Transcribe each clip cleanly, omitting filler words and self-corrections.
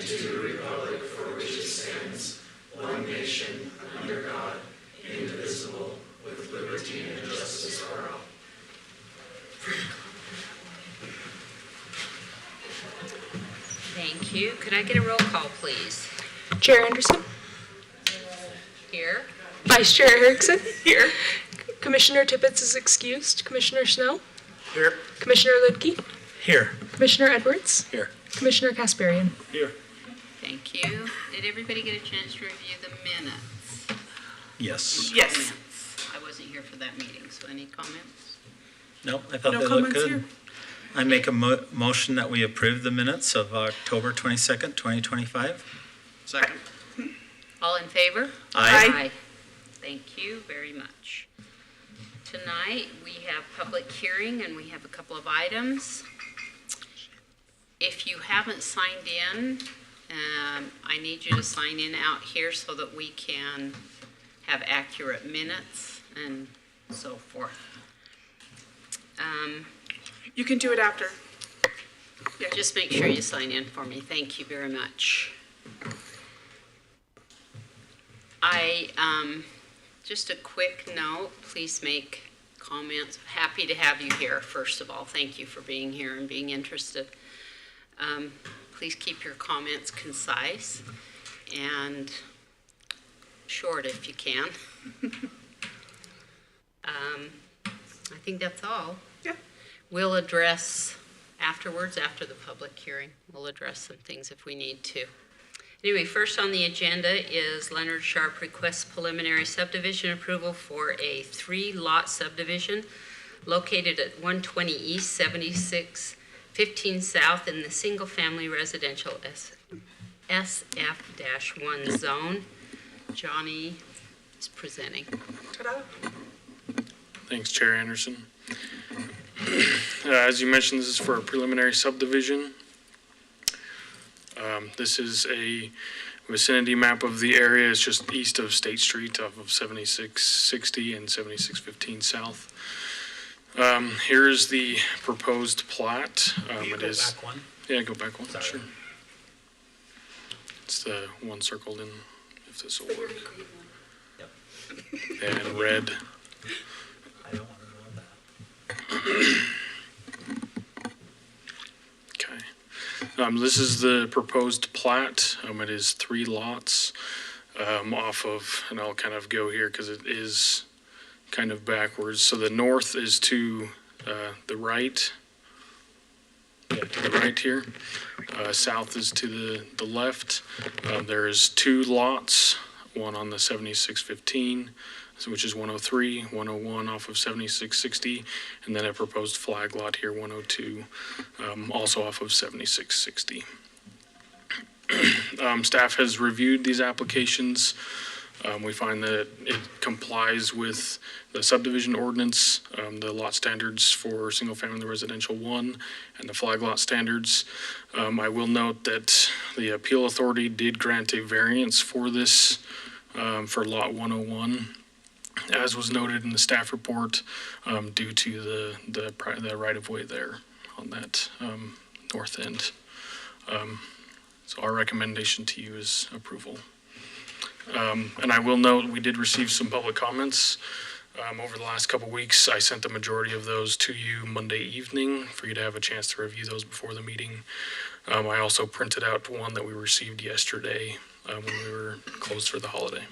to the republic for which it stands, one nation, under God, indivisible, with liberty and justice for all. Thank you. Could I get a roll call, please? Chair Anderson. Here. Vice Chair Erickson. Here. Commissioner Tippett is excused. Commissioner Snell. Here. Commissioner Lidke. Here. Commissioner Edwards. Here. Commissioner Kasparian. Here. Thank you. Did everybody get a chance to review the minutes? Yes. Yes. Comments? I wasn't here for that meeting, so any comments? No, I thought No they looked comments good. here. I make a motion that we approve the minutes of October 22nd, 2025. Second. All in favor? Aye. Thank you very much. Tonight, we have public hearing and we have a couple of items. If you haven't signed in, I need you to sign in out here so that we can have accurate minutes and so forth. You can do it after. Just make sure you sign in for me. Thank you very much. Just a quick note, please make comments. Happy to have you here, first of all. Thank you for being here and being interested. Please keep your comments concise and short if you can. I think that's all. Yeah. We'll address afterwards, after the public hearing, we'll address some things if we need to. Anyway, first on the agenda is Leonard Sharp requests preliminary subdivision approval for a 3-lot subdivision located at 120 East, 7615 South in the single-family residential SF-1 zone. Johnny is presenting. Ta-da. Thanks, Chair Anderson. As you mentioned, this is for a preliminary subdivision. This is a vicinity map of the area. It's just east of State Street off of 7660 and 7615 South. Here's the proposed plat. It is. Back one. Yeah, go back one. Sorry. Sure. It's the one circled in, if this will work. Yep. And red. I don't want to know that. Okay. This is the proposed plat. It is 3 lots off of, and I'll kind of go here because it is kind of backwards. So the north is to the right. Yeah, to the right here. South is to the left. There's 2 lots, one on the 7615, which is 103, 101 off of 7660, and then a proposed flag lot here, 102, also off of 7660. Staff has reviewed these applications. We find that it complies with the subdivision ordinance, the lot standards for single-family residential 1, and the flag lot standards. I will note that the appeal authority did grant a variance for this for lot 101, as was noted in the staff report, due to the right-of-way there on that north end. So our recommendation to you is approval. And I will note we did receive some public comments over the last couple weeks. I sent the majority of those to you Monday evening for you to have a chance to review those before the meeting. I also printed out one that we received yesterday when we were closed for the holiday.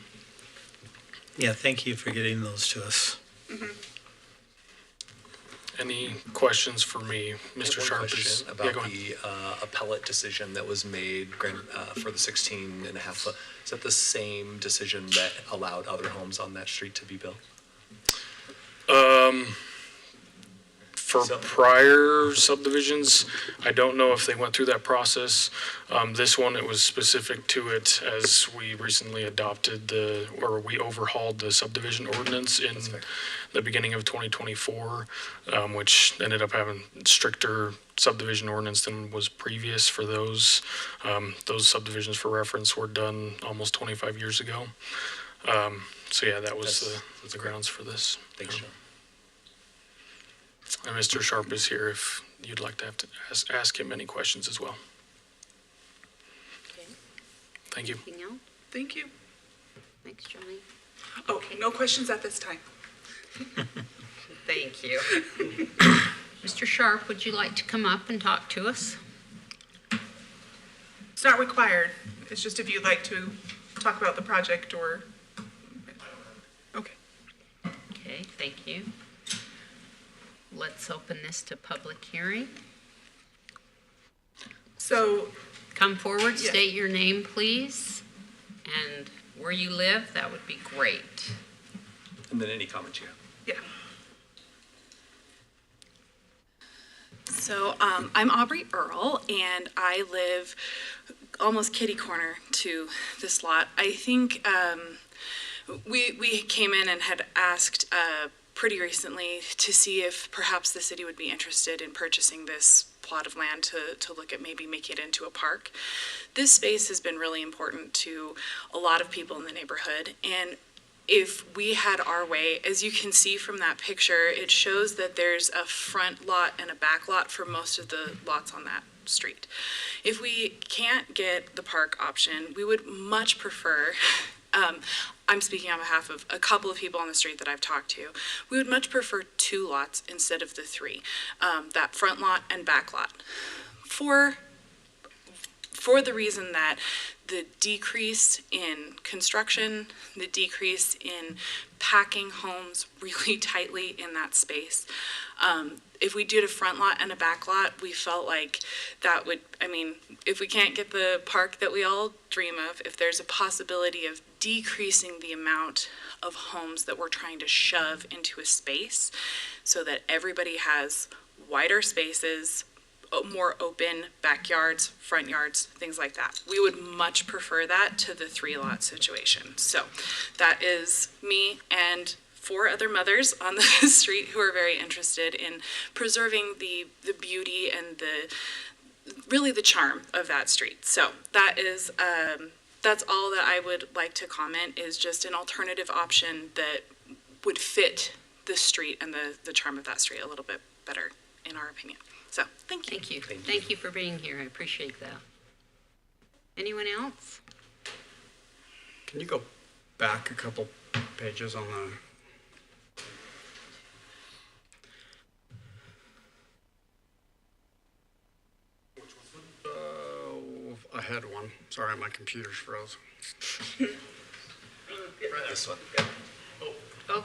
Yeah, thank you for getting those to us. Mm-hmm. Any questions for me? Mr. Sharp is about the appellate decision that was made for the 16.5 foot. Is that the same decision that allowed other homes on that street to be built? For prior subdivisions, I don't know if they went through that process. This one, it was specific to it as we recently adopted we overhauled the subdivision ordinance in the beginning of 2024, which ended up having stricter subdivision ordinance than was previous for those. Those subdivisions, for reference, were done almost 25 yeyears ago. So yeah, that was the grounds for this. Thanks, John. And Mr. Sharp is here if you'd like to have to ask him any questions as well. Okay. Thank you. Anything else? Thank you. Thanks, Johnny. Oh, Okay. no questions at this time. Thank you. Mr. Sharp, would you like to come up and talk to us? It's not required. It's just if you'd like to talk about the project or, okay. Okay, thank you. Let's open this to public hearing. So, Come forward, Yeah. state your name, please, and where you live. That would be great. And then any comments you have. yeah. So I'm Aubrey Earl, and I live almost kitty corner to this lot. I think we came in and had asked pretty recently to see if perhaps the city would be interested in purchasing this plot of land to look at maybe making it into a park. This space has been really important to a lot of people in the neighborhood, and if we had our way, as you can see from that picture, it shows that there's a front lot and a back lot for most of the lots on that street. If we can't get the park option, we would much prefer, I'm speaking on behalf of a couple of people on the street that I've talked to, we would much prefer 2 lots instead of the 3, that front lot and back lot. For the reason that the decrease in construction, the decrease in packing homes really tightly in that space. If we did a front lot and a back lot, we felt like that would, I mean, if we can't get the park that we all dream of, if there's a possibility of decreasing the amount of homes that we're trying to shove into a space so that everybody has wider spaces, more open backyards, front yards, things like that. We would much prefer that to the 3-lot situation. So that is me and 4 other mothers on the street who are very interested in preserving the beauty and really the charm of that street. So that is, that's all that I would like to comment, is just an alternative option that would fit the street and the charm of that street a little bit better, in our opinion. So, thank you. Thank you. Thank you for being here. I appreciate that. Anyone else? Can you go back a couple pages on the... I had one. Sorry, my computer's froze. This one. Oh,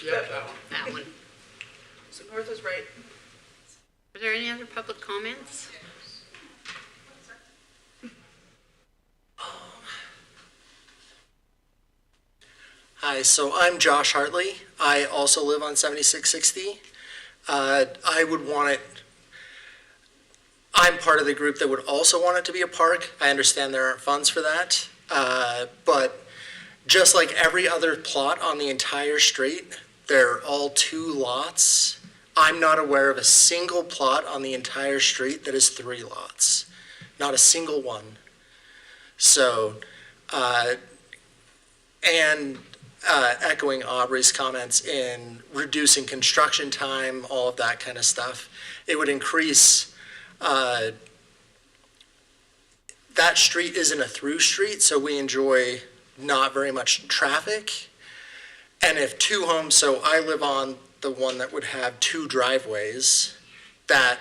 Yeah, that one. that one. So North is right. Are there any other public comments? Hi, so I'm Josh Hartley. I also live on 7660. I would want it, I'm part of the group that would also want it to be a park. I understand there aren't funds for that. But just like every other plot on the entire street, they're all 2 lots. I'm not aware of a single plot on the entire street that is 3 lots. Not a single one. So, echoing Aubrey's comments in reducing construction time, all of that kind of stuff, it would increase, that street isn't a through street, so we enjoy not very much traffic. And if 2 homes, so I live on the one that would have 2 driveways, that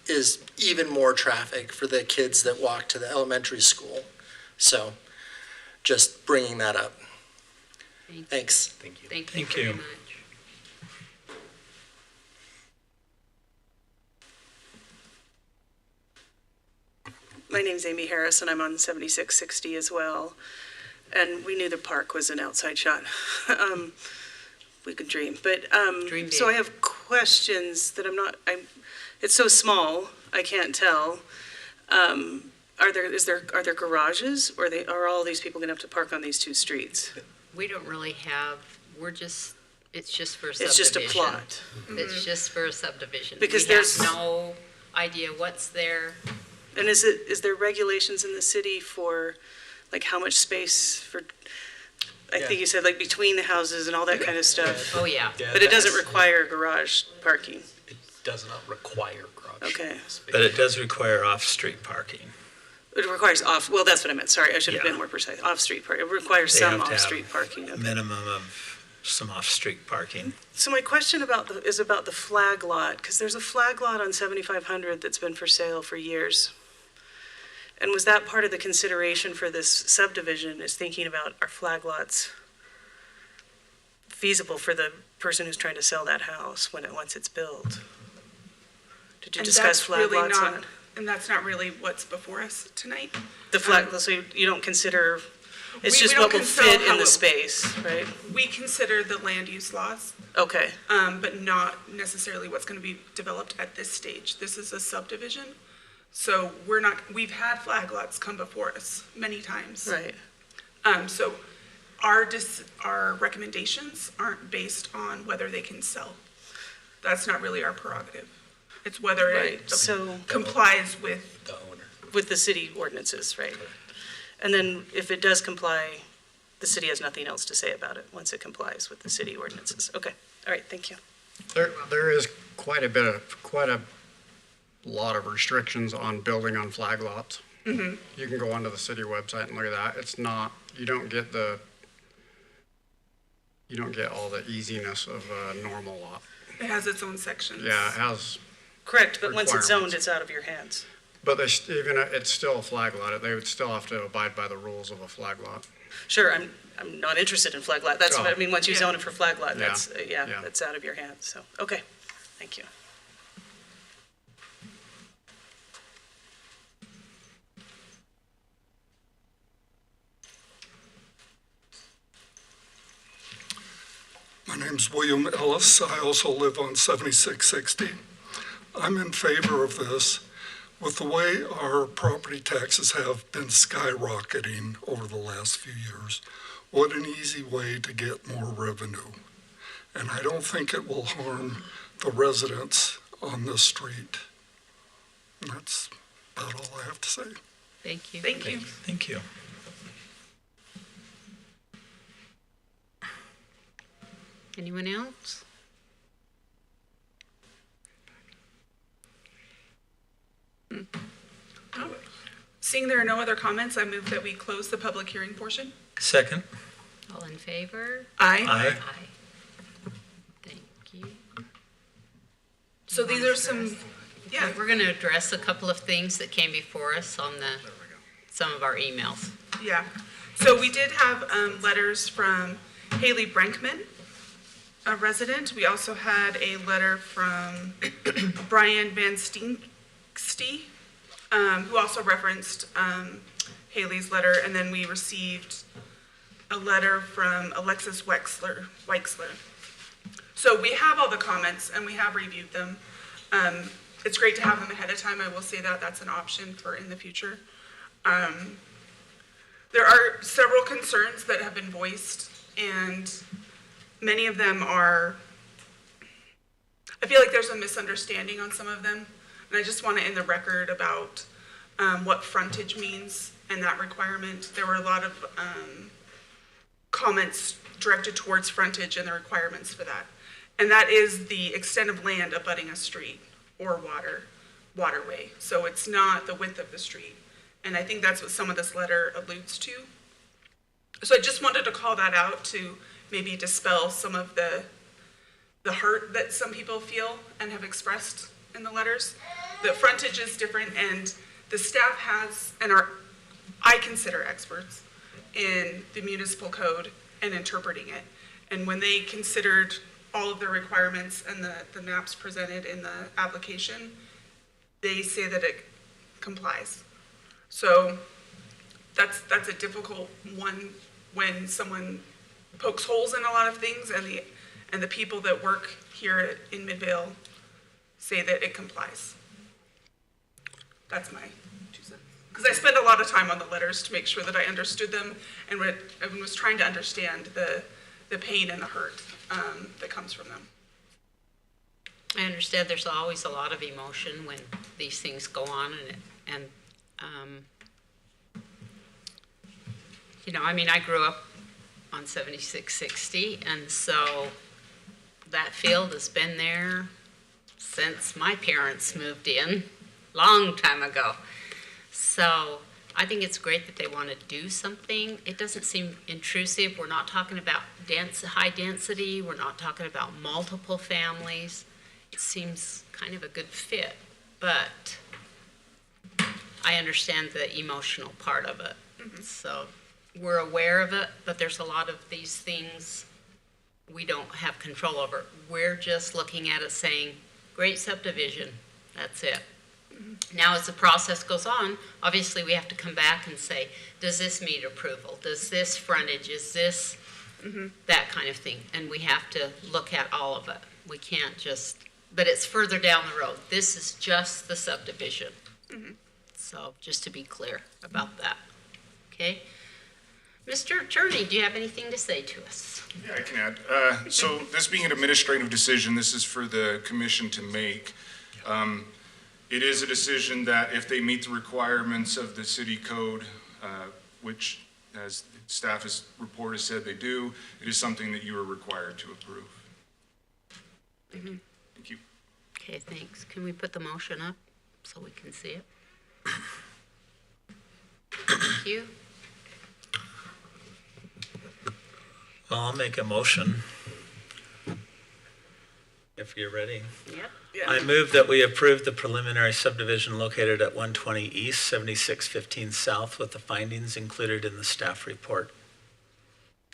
is even more traffic for the kids that walk to the elementary school. So just bringing that up. Thanks. Thank you. Thank you Thank very you. much. My name's Amy Harris, and I'm on 7660 as well. And we knew the park was an outside shot. We could dream. But Dream so I big. have questions that it's so small, I can't tell. Are there garages, or are all these people gonna have to park on these 2 streets? We don't really have, it's just for subdivision. It's just a plot. It's just for a subdivision. Because We have there's- no idea what's there. And is there regulations in the city for, like, how much space for, I think you said, like, between the houses and all that kind of stuff? Oh, yeah. But it doesn't require garage parking? It does not require garage Okay. space. But it does require off-street parking. It requires well, that's what I meant, sorry, I should have Yeah. been more precise, off-street parking. It requires They some have to have off-street parking. A Okay. minimum of some off-street parking. So my question is about the flag lot, because there's a flag lot on 7500 that's been for sale for years. And was that part of the consideration for this subdivision, is thinking about our flag lots feasible for the person who's trying to sell that house once it's built? Did you And discuss that's flag really lots? not, and that's not really what's before us tonight. The flag, so you don't consider, it's We just don't what will consider fit how in the it- space, right? We consider the land use laws, Okay, but not necessarily what's going to be developed at this stage. This is a subdivision, so we've had flag lots come before us many times. right. So our recommendations aren't based on whether they can sell. That's not really our prerogative. It's whether it Right, so complies with, The owner. with the city ordinances, right? And then if it does comply, the city has nothing else to say about it once it complies with the city ordinances. Okay, all right, thank you. There is quite a lot of restrictions on building on flag lots. Mm-hmm. You can go onto the city website and look at that. It's not, you don't get all the easiness of a normal lot. it has its own sections. Yeah, it has, Correct, but once it's zoned, Requirements. it's out of your hands. but it's still a flag lot. They would still have to abide by the rules of a flag lot. Sure, I'm not interested in flag lot. That's what I mean, once you Yeah. zone it for flag lot, Yeah. that's, Yeah. that's out of your hands, so, okay, thank you. My name's William Ellis. I also live on 7660. I'm in favor of this. With the way our property taxes have been skyrocketing over the last few years, what an easy way to get more revenue. And I don't think it will harm the residents on this street. And that's about all I have to say. Thank you. Thank you. Thank you. Anyone else? Seeing there are no other comments, I move that we close the public hearing portion. Second? All in favor? Aye. Aye. Thank you. So these are some, yeah, We're going to address a couple of things that came before us on some of our emails. yeah. So we did have letters from Haley Brenkman, a resident. We also had a letter from Brian Van Steenksty, who also referenced Haley's letter. And then we received a letter from Alexis Weixler. So we have all the comments and we have reviewed them. It's great to have them ahead of time. I will say that that's an option for in the future. There are several concerns that have been voiced, and many of them are, I feel like there's a misunderstanding on some of them. And I just want to end the record about what frontage means and that requirement. There were a lot of comments directed towards frontage and the requirements for that. And that is the extent of land abutting a street or waterway. So it's not the width of the street. And I think that's what some of this letter alludes to. So I just wanted to call that out to maybe dispel some of the hurt that some people feel and have expressed in the letters. The frontage is different, and the staff has, and I consider experts in the municipal code and interpreting it. And when they considered all of the requirements and the maps presented in the application, they say that it complies. So that's a difficult one when someone pokes holes in a lot of things, and the people that work here in Midvale say that it complies. That's my 2 cents. Because I spent a lot of time on the letters to make sure that I understood them and was trying to understand the pain and the hurt that comes from them. I understand there's always a lot of emotion when these things go on, and you know, I mean, I grew up on 7660, and so that field has been there since my parents moved in, long time ago. So I think it's great that they want to do something. It doesn't seem intrusive. We're not talking about high density. We're not talking about multiple families. It seems kind of a good fit, but I understand the emotional part of it. So we're aware of it, but there's a lot of these things we don't have control over. We're just looking at it saying, great subdivision, that's it. Now, as the process goes on, obviously we have to come back and say, does this meet approval? Does this frontage, is this, that kind of thing? And we have to look at all of it. We can't just, but it's further down the road. This is just the subdivision. So just to be clear about that, okay? Mr. Attorney, do you have anything to say to us? Yeah, I can add. So this being an administrative decision, this is for the commission to make. It is a decision that if they meet the requirements of the city code, which as staff report has said they do, it is something that you are required to approve. Thank you. Okay, thanks. Can we put the motion up so we can see it? Thank you. Well, I'll make a motion. If you're ready. Yep. I move that we approve the preliminary subdivision located at 120 East, 7615 South with the findings included in the staff report.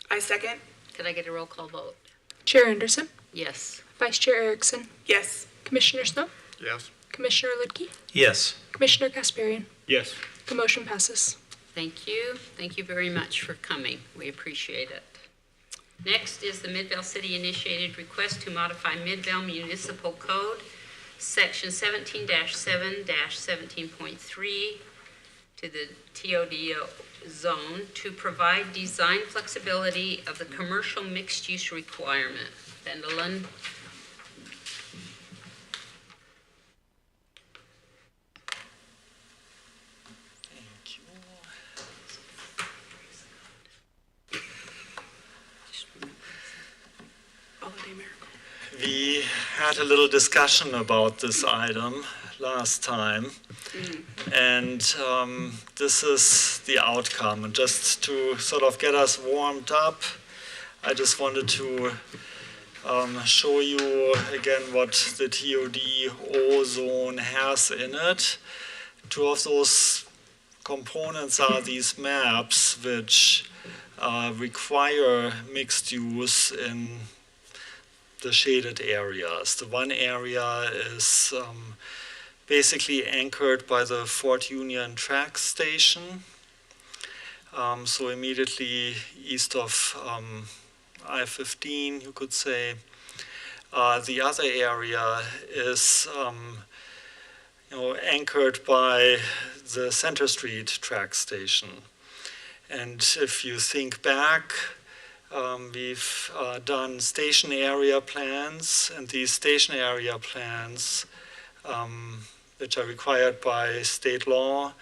I second. Could I get a roll call vote? Chair Anderson, Yes. Vice Chair Erickson, Yes. Commissioner Snow, Yes. Commissioner Lidke, Yes. Commissioner Kasparian. Yes. The motion passes. Thank you. Thank you very much for coming. We appreciate it. Next is the Midvale City initiated request to modify Midvale Municipal Code, Section 17-7-17.3 to the TOD zone to provide design flexibility of the commercial mixed-use requirement. Bendelin. We had a little discussion about this item last time, and this is the outcome. And just to sort of get us warmed up, I just wanted to show you again what the TOD zone has in it. Two of those components are these maps which require mixed use in the shaded areas. The one area is basically anchored by the Fort Union track station, so immediately east of I-15, you could say. The other area is anchored by the Center Street track station. And if you think back, we've done station area plans, and these station area plans, which are required by state law,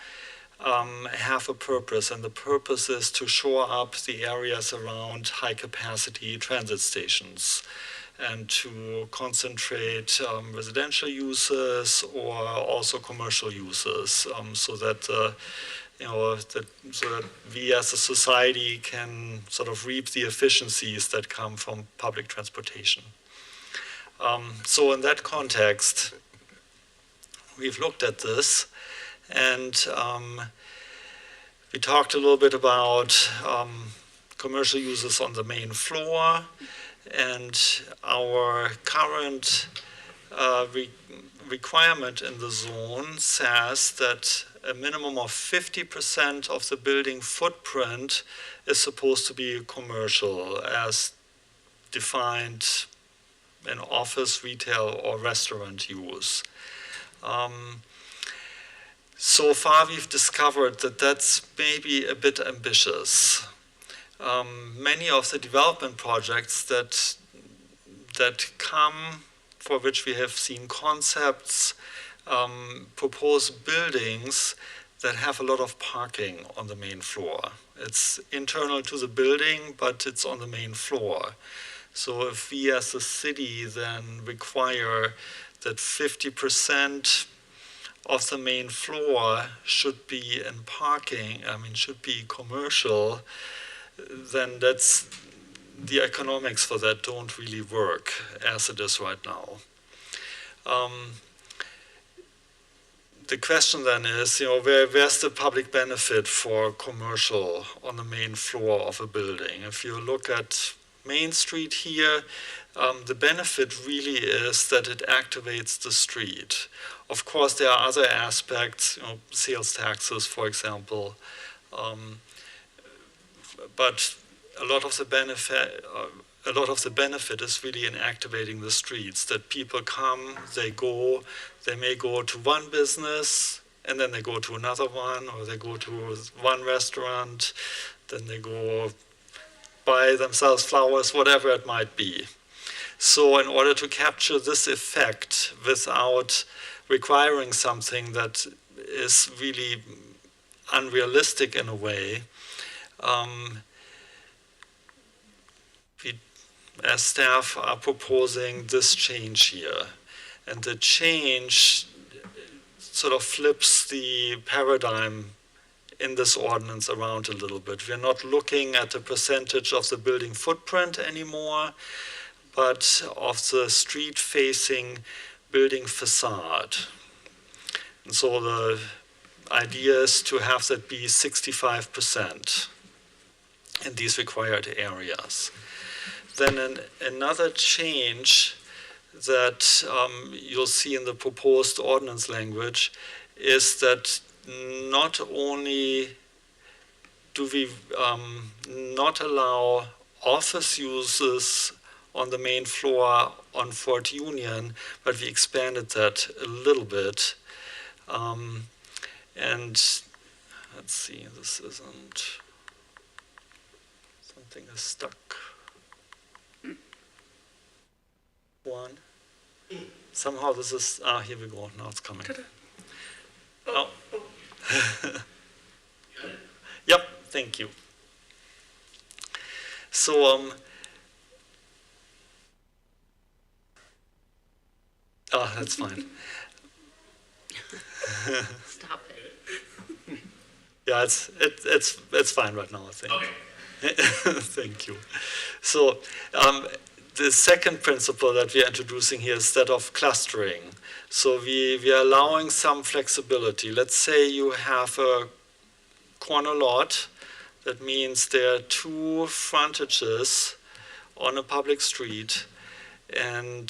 have a purpose, and the purpose is to shore up the areas around high-capacity transit stations and to concentrate residential uses or also commercial uses, so that so that we as a society can sort of reap the efficiencies that come from public transportation. So in that context, we've looked at this, and we talked a little bit about commercial uses on the main floor, and our current requirement in the zone says that a minimum of 50% of the building footprint is supposed to be commercial, as defined in office, retail, or restaurant use. So far, we've discovered that that's maybe a bit ambitious. Many of the development projects that come, for which we have seen concepts, propose buildings that have a lot of parking on the main floor. It's internal to the building, but it's on the main floor. So if we as a city then require that 50% of the main floor should be in parking, should be commercial, then the economics for that don't really work as it is right now. The question then is, where's the public benefit for commercial on the main floor of a building? If you look at Main Street here, the benefit really is that it activates the street. Of course, there are other aspects, sales taxes, for example, but a lot of the benefit is really in activating the streets, that people come, they may go to one business, and then they go to another one, or they go to one restaurant, then they go buy themselves flowers, whatever it might be. So in order to capture this effect without requiring something that is really unrealistic in a way, we as staff are proposing this change here. And the change sort of flips the paradigm in this ordinance around a little bit. We're not looking at the percentage of the building footprint anymore, but of the street-facing building facade. And so the idea is to have that be 65% in these required areas. Then another change that you'll see in the proposed ordinance language is that not only do we not allow office uses on the main floor on Fort Union, but we expanded that a little bit. And let's see, this isn't, something is stuck. One. Somehow this is, here we go, now it's coming. Oh. Yep, thank you. So, that's fine. Stop it. Yeah, it's fine right now, I think. Okay. Thank you. So, the second principle that we are introducing here is that of clustering. So we are allowing some flexibility. Let's say you have a corner lot. That means there are two frontages on a public street. And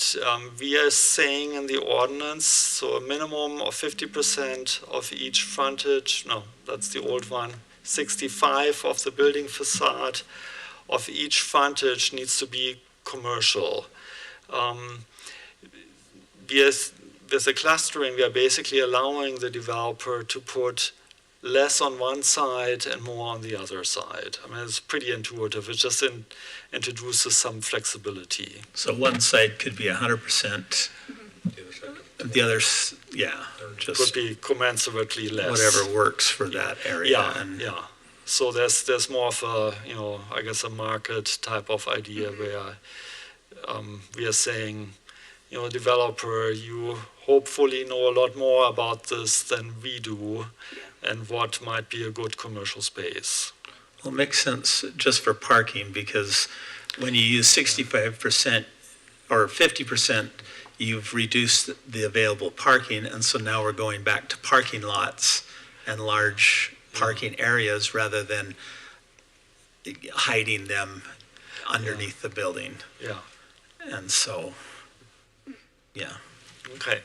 we are saying in the ordinance, so a minimum of 50% of each frontage, no, that's the old one, 65 of the building facade of each frontage needs to be commercial. With the clustering, we are basically allowing the developer to put less on one side and more on the other side. It's pretty intuitive. It just introduces some flexibility. So one side could be 100%. The others, yeah, just could be commensurately less. Whatever works for that area. Yeah. So there's more of a, I guess a market type of idea where we are saying, developer, you hopefully know a lot more about this than we do, and what might be a good commercial space. Well, it makes sense just for parking, because when you use 65% or 50%, you've reduced the available parking, and so now we're going back to parking lots and large parking areas rather than hiding them underneath the building. Yeah. And so, yeah. Okay,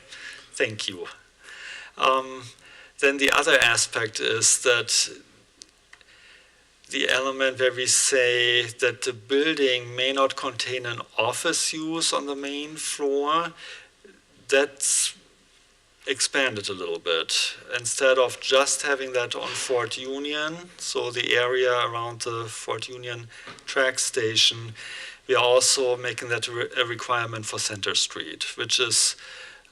thank you. Then the other aspect is that the element where we say that the building may not contain an office use on the main floor, that's expanded a little bit. Instead of just having that on Fort Union, so the area around the Fort Union track station, we are also making that a requirement for Center Street, which is,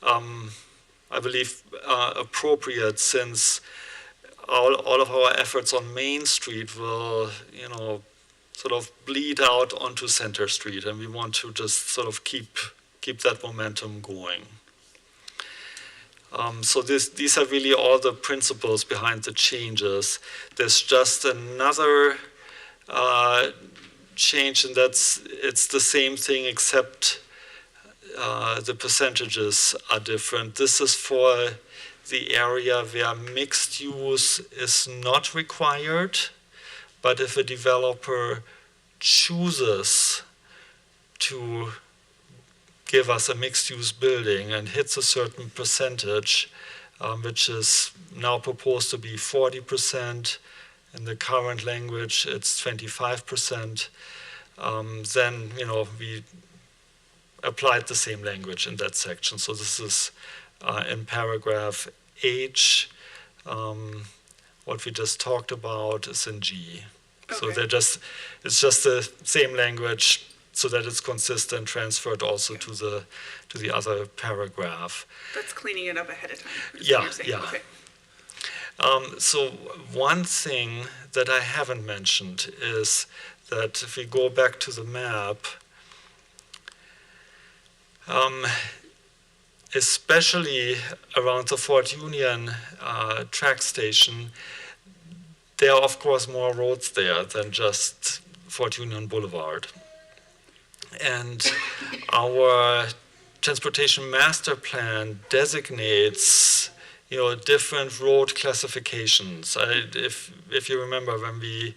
I believe, appropriate, since all of our efforts on Main Street will, sort of bleed out onto Center Street, and we want to just sort of keep that momentum going. So these are really all the principles behind the changes. There's just another change, and it's the same thing except the percentages are different. This is for the area where mixed use is not required, but if a developer chooses to give us a mixed-use building and hits a certain percentage, which is now proposed to be 40%, in the current language it's 25%, then we applied the same language in that section. So this is in paragraph H. What we just talked about is in G. Okay. So it's just the same language so that it's consistent, transferred also to the other paragraph. That's cleaning it up ahead of time. Yeah. Okay. So one thing that I haven't mentioned is that if we go back to the map, especially around the Fort Union track station, there are of course more roads there than just Fort Union Boulevard. And our transportation master plan designates different road classifications. If you remember, when we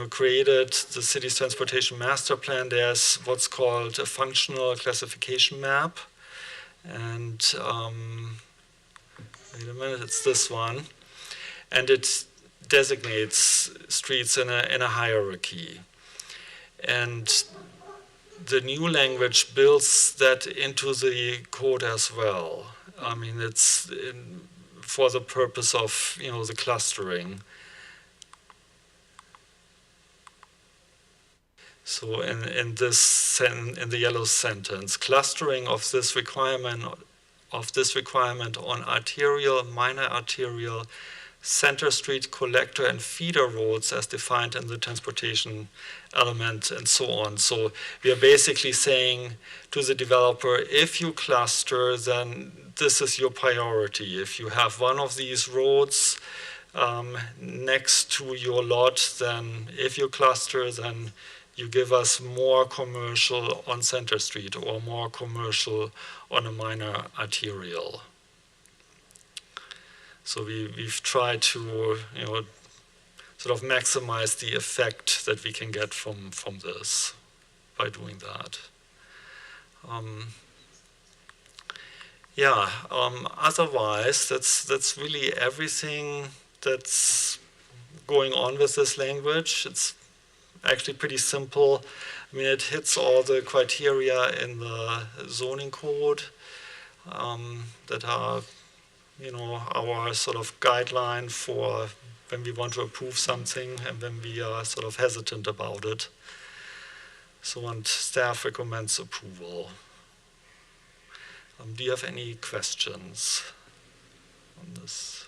created the city's transportation master plan, there's what's called a functional classification map. And wait a minute, it's this one. And it designates streets in a hierarchy. And the new language builds that into the code as well. I mean, it's for the purpose of the clustering. So in the yellow sentence, clustering of this requirement on arterial, minor arterial, center street, collector, and feeder roads as defined in the transportation element, and so on. So we are basically saying to the developer, if you cluster, then this is your priority. If you have one of these roads next to your lot, then if you cluster, then you give us more commercial on Center Street or more commercial on a minor arterial. So we've tried to sort of maximize the effect that we can get from this by doing that. Otherwise, that's really everything that's going on with this language. It's actually pretty simple. I mean, it hits all the criteria in the zoning code that are, our sort of guideline for when we want to approve something and when we are sort of hesitant about it. So, and staff recommends approval. Do you have any questions on this?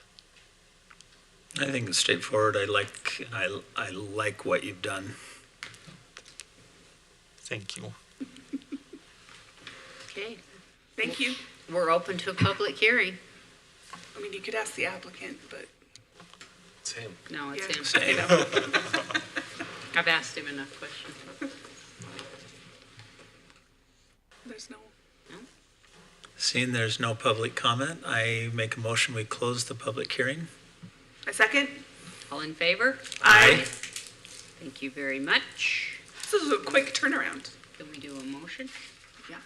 I think it's straightforward. I like what you've done. Thank you. Okay. Thank you. We're open to a public hearing. I mean, you could ask the applicant, but. It's him. No, it's him. Same. I've asked him enough questions. There's no. Seeing there's no public comment, I make a motion we close the public hearing. A second? All in favor? Aye. Thank you very much. This is a quick turnaround. Can we do a motion? Yeah.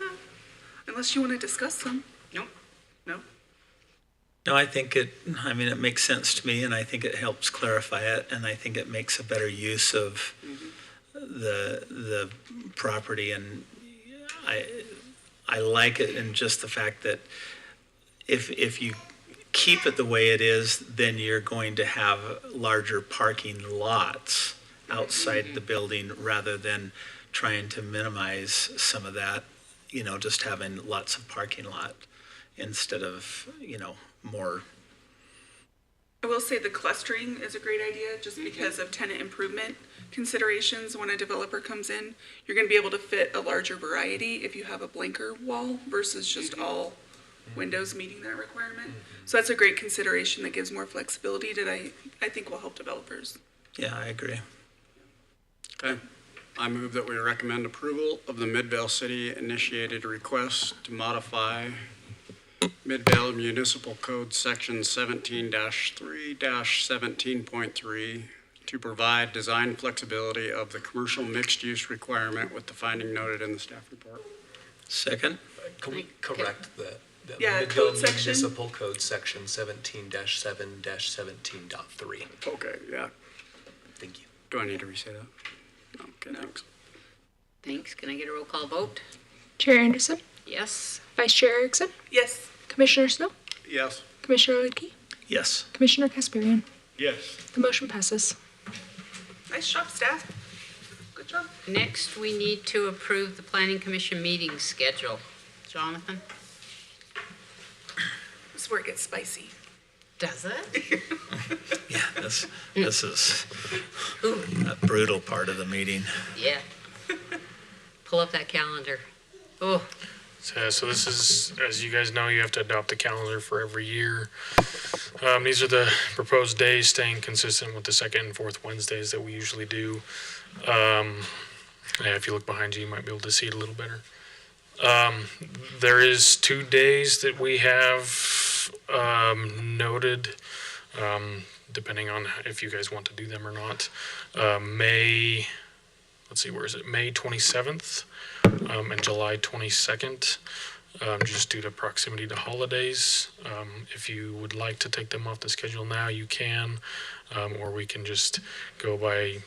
Unless you want to discuss them. Nope. No? No, I think it makes sense to me, and I think it helps clarify it, and I think it makes a better use of the property, and I like it in just the fact that if you keep it the way it is, then you're going to have larger parking lots outside the building rather than trying to minimize some of that, just having lots of parking lot instead of, more. I will say the clustering is a great idea just because of tenant improvement considerations. When a developer comes in, you're going to be able to fit a larger variety if you have a blanker wall versus just all windows meeting that requirement. So that's a great consideration that gives more flexibility that I think will help developers. Yeah, I agree. Okay. I move that we recommend approval of the Midvale City initiated request to modify Midvale Municipal Code Section 17-3-17.3 to provide design flexibility of the commercial mixed-use requirement with the finding noted in the staff report. Second? Can we correct the Yeah, Midvale code section. Municipal Code Section 17-7-17.3? Okay, yeah. Thank you. Do I need to re-say that? Okay, thanks. Thanks. Can I get a roll call vote? Chair Anderson, Yes. Vice Chair Erickson, Yes. Commissioner Snow, Yes. Commissioner Lidke, Yes. Commissioner Kasparian. Yes. The motion passes. Nice job, staff. Good job. Next, we need to approve the Planning Commission meeting schedule. Jonathan? This is where it gets spicy. Does it? Yeah, this is a brutal part of the meeting. Yeah. Pull up that calendar. Oh, So this is, as you guys know, you have to adopt a calendar for every year. These are the proposed days, staying consistent with the second and fourth Wednesdays that we usually do. If you look behind you, you might be able to see it a little better. There is 2 days that we have noted, depending on if you guys want to do them or not. May 27th and July 22nd, just due to proximity to holidays. If you would like to take them off the schedule now, you can, or we can just go by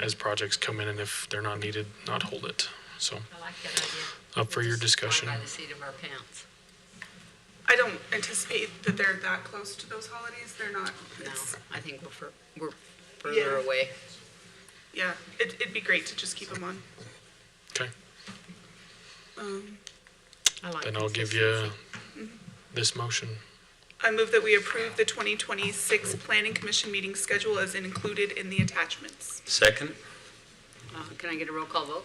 as projects come in, and if they're not needed, not hold it. So, I like that idea. up for your discussion. Fly by the seat of our pants. I don't anticipate that they're that close to those holidays. They're not. No, It's, I think we're further Yeah. away. yeah, it'd be great to just keep them on. Okay, I like then I'll give you consistency. this motion. I move that we approve the 2026 Planning Commission meeting schedule as included in the attachments. Second? Can I get a roll call vote?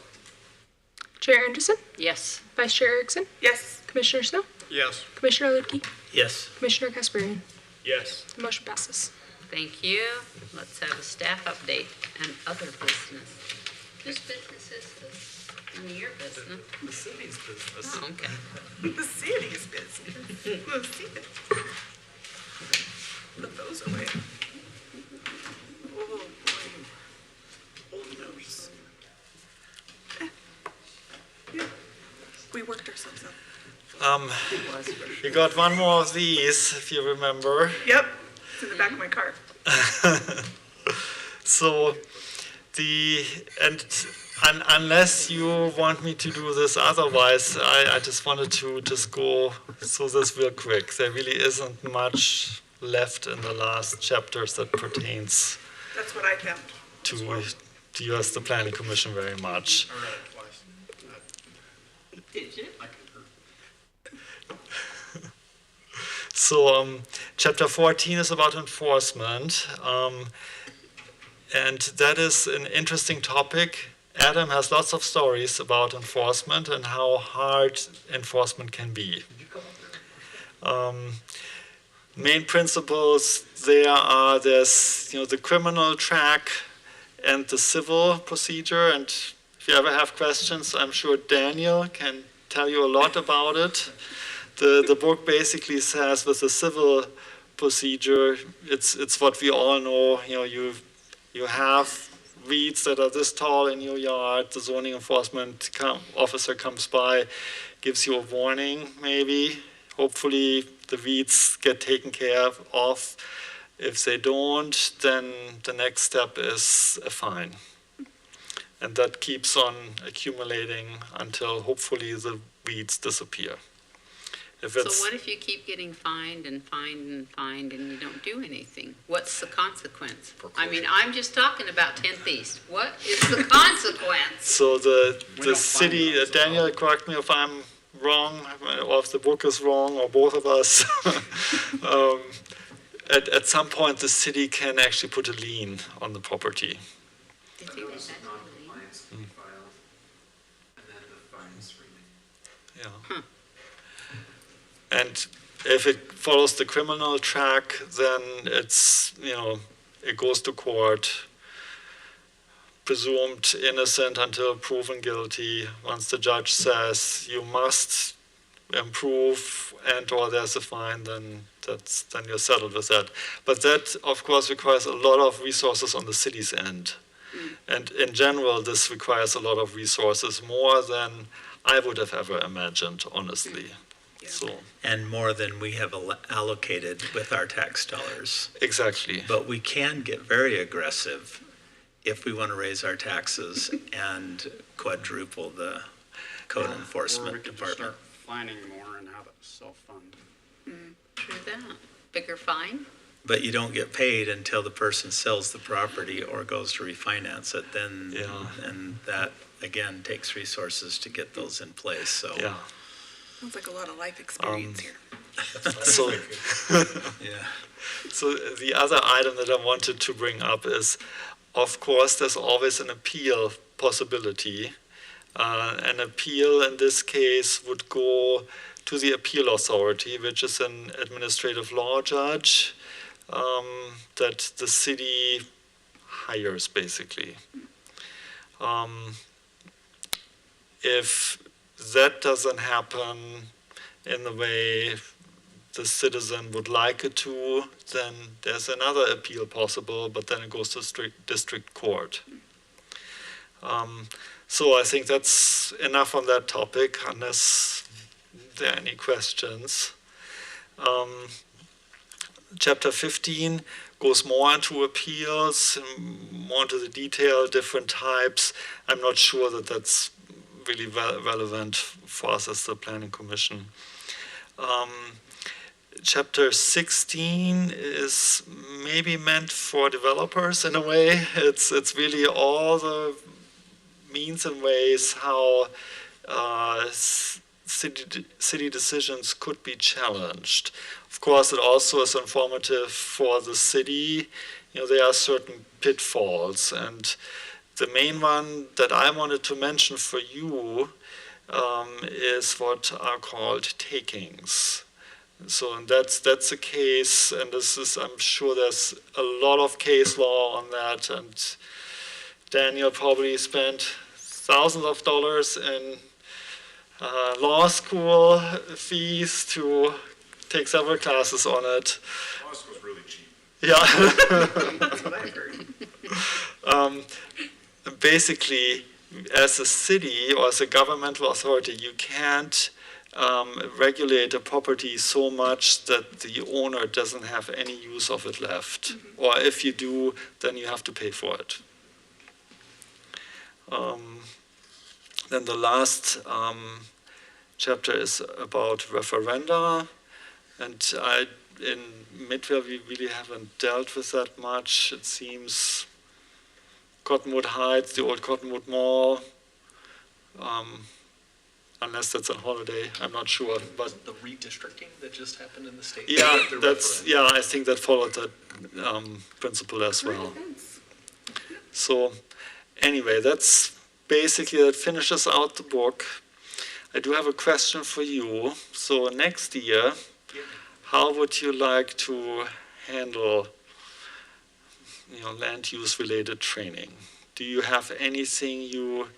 Chair Anderson, Yes. Vice Chair Erickson, Yes. Commissioner Snow, Yes. Commissioner Lidke, Yes. Commissioner Kasparian. Yes. The motion passes. Thank you. Let's have a staff update and other business. Whose business is this? None of your business. The city's business. Oh, okay. The city's business. We'll see it. Put those away. Oh, boy. Old nose. Yeah. We worked ourselves up. You got one more of these, if you remember. Yep. It's in the back of my car. So unless you want me to do this otherwise, I just wanted to just go through this real quick. There really isn't much left in the last chapters that pertains That's what I found. to you as the Planning Commission very much. I read it twice. Did you? I concur. So chapter 14 is about enforcement, and that is an interesting topic. Adam has lots of stories about enforcement and how hard enforcement can be. Main principles there's the criminal track and the civil procedure, and if you ever have questions, I'm sure Daniel can tell you a lot about it. The book basically says with the civil procedure, it's what we all know. You have weeds that are this tall in your yard. The zoning enforcement officer comes by, gives you a warning, maybe. Hopefully the weeds get taken care of. If they don't, then the next step is a fine. And that keeps on accumulating until hopefully the weeds disappear. So what if you keep getting fined and fined and fined and you don't do anything? What's the consequence? I mean, I'm just talking about 10th East. What is the consequence? So the city, Daniel, correct me if I'm wrong, or if the book is wrong, or both of us. At some point, the city can actually put a lien on the property. And then the fines remain. Yeah. And if it follows the criminal track, then it's, it goes to court, presumed innocent until proven guilty. Once the judge says you must improve and or there's a fine, then you're settled with that. But that, of course, requires a lot of resources on the city's end. And in general, this requires a lot of resources, more than I would have ever imagined, honestly. So. And more than we have allocated with our tax dollars. Exactly. But we can get very aggressive if we want to raise our taxes and quadruple the code enforcement department. Finding more and have it self-fund. True that. Bigger fine? But you don't get paid until the person sells the property or goes to refinance it. Then, and that again takes resources to get those in place. So, Sounds like a lot of life experience here. So, so the other item that I wanted to bring up is, of course, there's always an appeal possibility. An appeal in this case would go to the appeal authority, which is an administrative law judge that the city hires, basically. If that doesn't happen in the way the citizen would like it to, then there's another appeal possible, but then it goes to district court. So I think that's enough on that topic, unless there are any questions. Chapter 15 goes more into appeals, more into the detail, different types. I'm not sure that that's really relevant for us as the Planning Commission. Chapter 16 is maybe meant for developers in a way. It's really all the means and ways how city decisions could be challenged. Of course, it also is informative for the city. There are certain pitfalls, and the main one that I wanted to mention for you is what are called takings. So and that's a case, and this is, I'm sure there's a lot of case law on that, and Daniel probably spent thousands of dollars in law school fees to take several classes on it. Law school's really cheap. Yeah. That's what I heard. Basically, as a city or as a governmental authority, you can't regulate a property so much that the owner doesn't have any use of it left. Or if you do, then you have to pay for it. Then the last chapter is about referenda. And in Midvale, we really haven't dealt with that much. It seems Cottonwood Heights, the old Cottonwood Mall, unless that's on holiday, I'm not sure. But the redistricting that just happened in the state? yeah, I think that followed that principle as well. So anyway, that's basically, that finishes out the book. I do have a question for you. So next year, how would you like to handle land use related training? Do you have anything you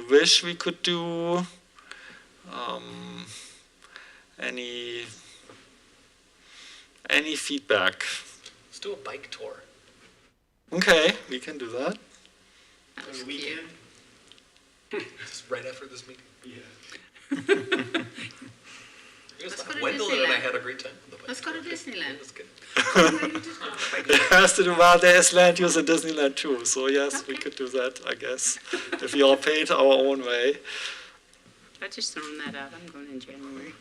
wish we could do? Any feedback? Let's do a bike tour. Okay, we can do that. On the weekend? Just right after this meeting? Yeah. Wendell and I had a great time on the bike. Let's go to Disneyland. That's good. It has to do, well, there is land use in Disneyland too, so yes, we could do that, I guess, if we all paid our own way. I just thrown that out. I'm going in January.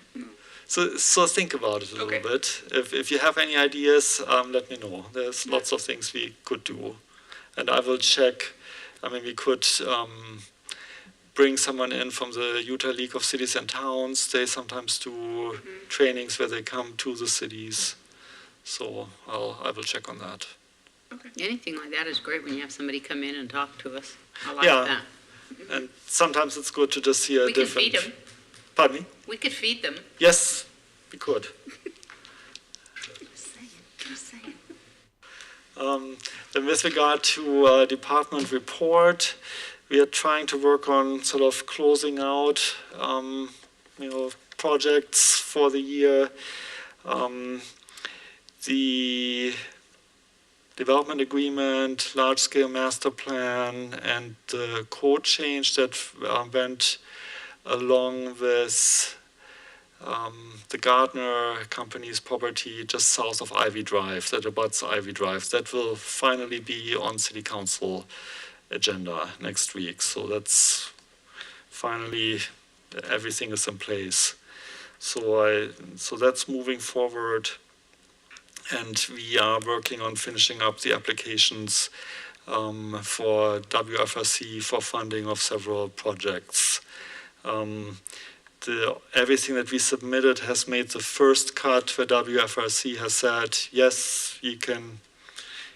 So think about it a little bit. If you have any ideas, let me know. There's lots of things we could do. And I will check. I mean, we could bring someone in from the Utah League of Cities and Towns. They sometimes do trainings where they come to the cities. So I will check on that. Okay. Anything like that is great when you have somebody come in and talk to us. I like Yeah. that. And sometimes it's good to just hear We could feed them. Pardon me? We could feed them. Yes, we could. Then with regard to department report, we are trying to work on sort of closing out, projects for the year. The development agreement, large-scale master plan, and the code change that went along with the Gardner Company's property just south of Ivy Drive, that abuts Ivy Drive. That will finally be on City Council agenda next week. So that's finally, everything is in place. So that's moving forward. And we are working on finishing up the applications for WFRC for funding of several projects. Everything that we submitted has made the first cut where WFRC has said, yes, you can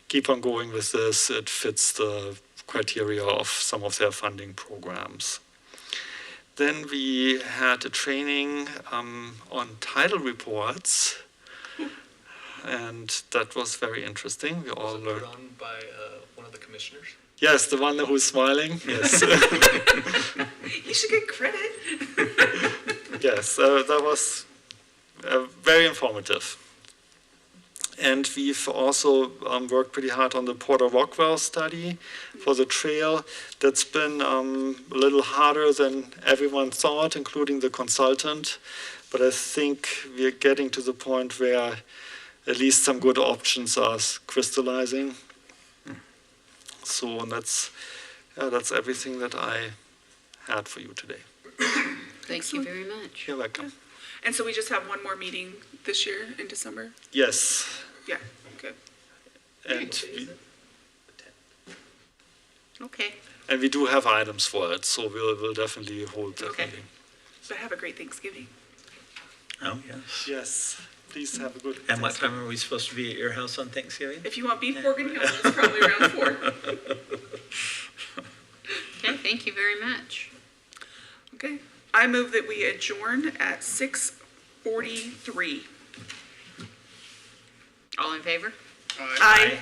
keep on going with this. It fits the criteria of some of their funding programs. Then we had a training on title reports, and that was very interesting. We all learned. Put on by one of the commissioners? Yes, the one who's smiling. Yes. You should get credit. Yes, that was very informative. And we've also worked pretty hard on the Porter Rockwell study for the trail. That's been a little harder than everyone thought, including the consultant. But I think we're getting to the point where at least some good options are crystallizing. So that's everything that I had for you today. Thank you very much. You're welcome. And so we just have one more meeting this year in December? Yes. Yeah, good. And Okay. we do have items for it, so we'll definitely hold that meeting. So have a great Thanksgiving. Oh, yes. Yes. Please have a good And what time are we supposed to be at your house on Thanksgiving? If you want beef bourguignon, it's probably around 4. Okay, thank you very much. Okay, I move that we adjourn at 6:43. All in favor? Aye.